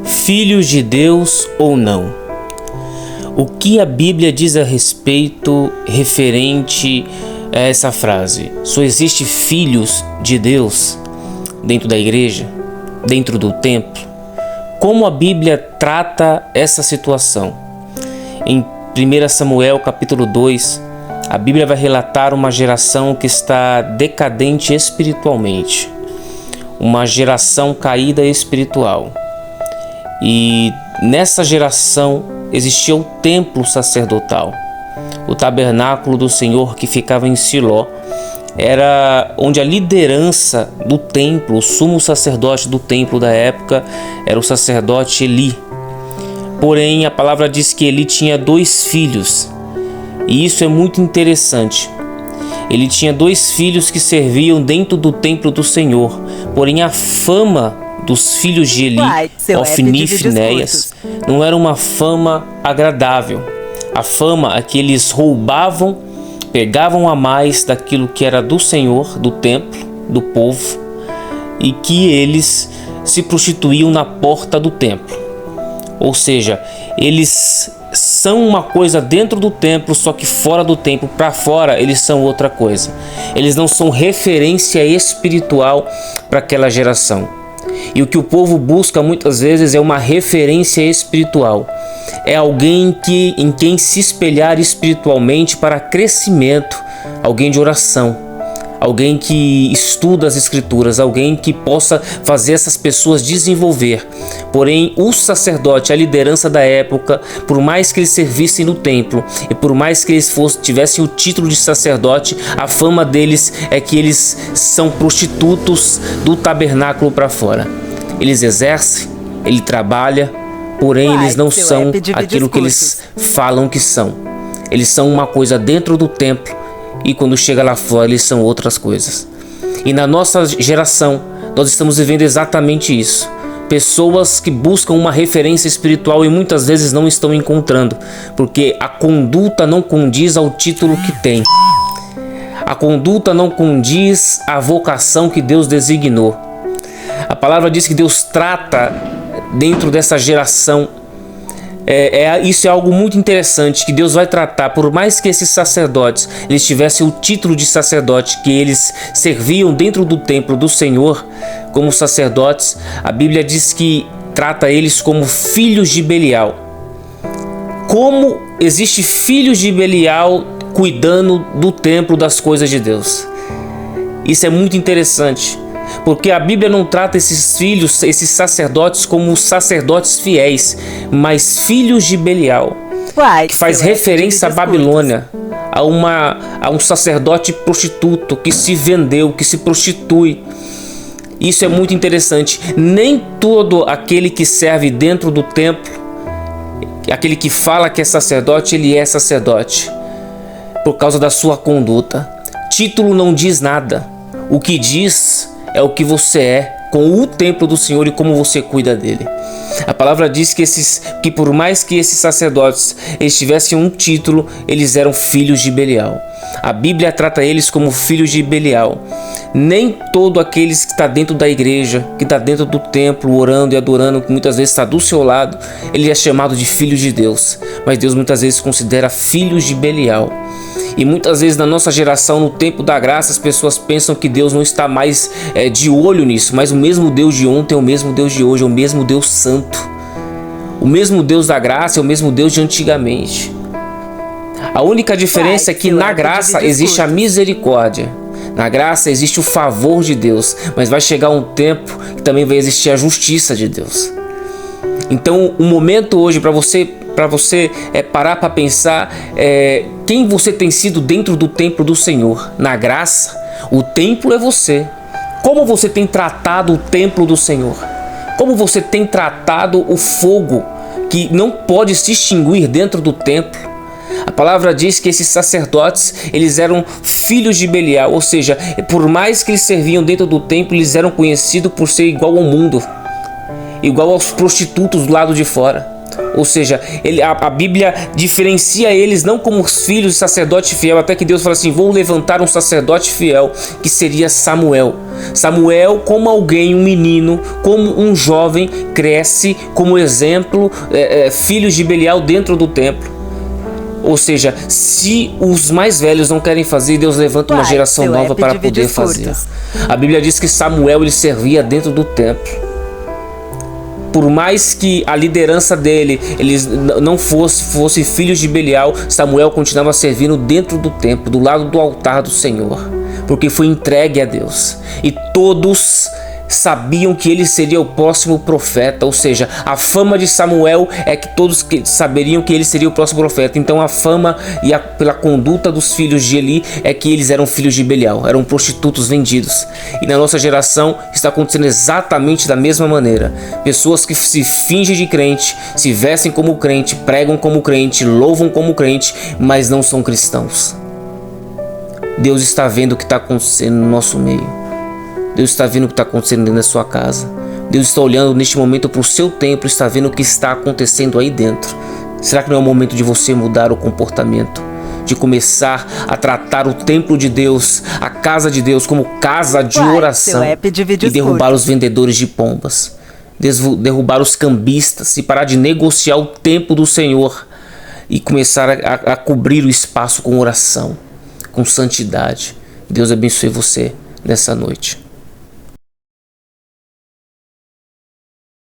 Filhos de Deus ou não? O que a Bíblia diz a respeito referente a essa frase? Só existe filhos de Deus dentro da igreja, dentro do templo? Como a Bíblia trata essa situação? Em 1 Samuel capítulo 2, a Bíblia vai relatar uma geração que está decadente espiritualmente, uma geração caída espiritual. E nessa geração existia o templo sacerdotal, o tabernáculo do Senhor que ficava em Siló. Era onde a liderança do templo, o sumo sacerdote do templo da época, era o sacerdote Eli. Porém, a palavra diz que Eli tinha 2 filhos, e isso é muito interessante. Ele tinha 2 filhos que serviam dentro do templo do Senhor, porém a fama dos filhos de Eli, Ofni e Finéias, não era uma fama agradável. A fama é que eles roubavam, pegavam a mais daquilo que era do Senhor, do templo, do povo, e que eles se prostituíam na porta do templo. Ou seja, eles são uma coisa dentro do templo, só que fora do templo, para fora, eles são outra coisa. Eles não são referência espiritual para aquela geração. E o que o povo busca muitas vezes é uma referência espiritual. É alguém em quem se espelhar espiritualmente para crescimento, alguém de oração, alguém que estuda as escrituras, alguém que possa fazer essas pessoas desenvolver. Porém, o sacerdote, a liderança da época, por mais que eles servissem no templo e por mais que eles tivessem o título de sacerdote, a fama deles é que eles são prostitutos do tabernáculo para fora. Eles exercem, ele trabalha, porém eles não são aquilo que eles falam que são. Eles são uma coisa dentro do templo e quando chega lá fora eles são outras coisas. E na nossa geração nós estamos vivendo exatamente isso. Pessoas que buscam uma referência espiritual e muitas vezes não estão encontrando, porque a conduta não condiz ao título que tem. A conduta não condiz à vocação que Deus designou. A palavra diz que Deus trata dentro dessa geração. Isso é algo muito interessante, que Deus vai tratar. Por mais que esses sacerdotes eles tivessem o título de sacerdote, que eles serviam dentro do templo do Senhor como sacerdotes, a Bíblia diz que trata eles como filhos de Belial. Como existe filhos de Belial cuidando do templo, das coisas de Deus? Isso é muito interessante, porque a Bíblia não trata esses filhos, esses sacerdotes, como sacerdotes fiéis, mas filhos de Belial, que faz referência à Babilônia, a um sacerdote prostituto que se vendeu, que se prostitui. Isso é muito interessante. Nem todo aquele que serve dentro do templo, aquele que fala que é sacerdote, ele é sacerdote por causa da sua conduta. Título não diz nada. O que diz é o que você é com o templo do Senhor e como você cuida dele. A palavra diz que por mais que esses sacerdotes eles tivessem um título, eles eram filhos de Belial. A Bíblia trata eles como filhos de Belial. Nem todo aqueles que está dentro da igreja, que está dentro do templo, orando e adorando, que muitas vezes está do seu lado, ele é chamado de filho de Deus. Mas Deus muitas vezes considera filhos de Belial. E muitas vezes na nossa geração, no tempo da graça, as pessoas pensam que Deus não está mais de olho nisso. Mas o mesmo Deus de ontem é o mesmo Deus de hoje, é o mesmo Deus santo. O mesmo Deus da graça é o mesmo Deus de antigamente. A única diferença é que na graça existe a misericórdia. Na graça existe o favor de Deus. Mas vai chegar um tempo que também vai existir a justiça de Deus. Então o momento hoje para você parar para pensar quem você tem sido dentro do templo do Senhor. Na graça, o templo é você. Como você tem tratado o templo do Senhor? Como você tem tratado o fogo que não pode se extinguir dentro do templo? A palavra diz que esses sacerdotes, eles eram filhos de Belial, ou seja, por mais que eles serviam dentro do templo, eles eram conhecidos por ser igual ao mundo, igual aos prostitutos do lado de fora. Ou seja, a Bíblia diferencia eles não como os filhos de sacerdote fiel, até que Deus fala assim: vou levantar um sacerdote fiel, que seria Samuel. Samuel, como alguém, um menino, como um jovem, cresce como exemplo, filhos de Belial dentro do templo. Ou seja, se os mais velhos não querem fazer, Deus levanta uma geração nova para poder fazer. A Bíblia diz que Samuel, ele servia dentro do templo. Por mais que a liderança dele, eles não fosse filhos de Belial, Samuel continuava servindo dentro do templo, do lado do altar do Senhor, porque foi entregue a Deus. E todos sabiam que ele seria o próximo profeta, ou seja, a fama de Samuel é que todos saberiam que ele seria o próximo profeta. Então a fama pela conduta dos filhos de Eli é que eles eram filhos de Belial, eram prostitutos vendidos. E na nossa geração está acontecendo exatamente da mesma maneira. Pessoas que se fingem de crente, se vestem como crente, pregam como crente, louvam como crente, mas não são cristãos. Deus está vendo o que está acontecendo no nosso meio. Deus está vendo o que está acontecendo dentro da sua casa. Deus está olhando neste momento para o seu templo, está vendo o que está acontecendo aí dentro. Será que não é o momento de você mudar o comportamento? De começar a tratar o templo de Deus, a casa de Deus, como casa de oração, e derrubar os vendedores de pombas, derrubar os cambistas e parar de negociar o templo do Senhor e começar a cobrir o espaço com oração, com santidade. Deus abençoe você nessa noite.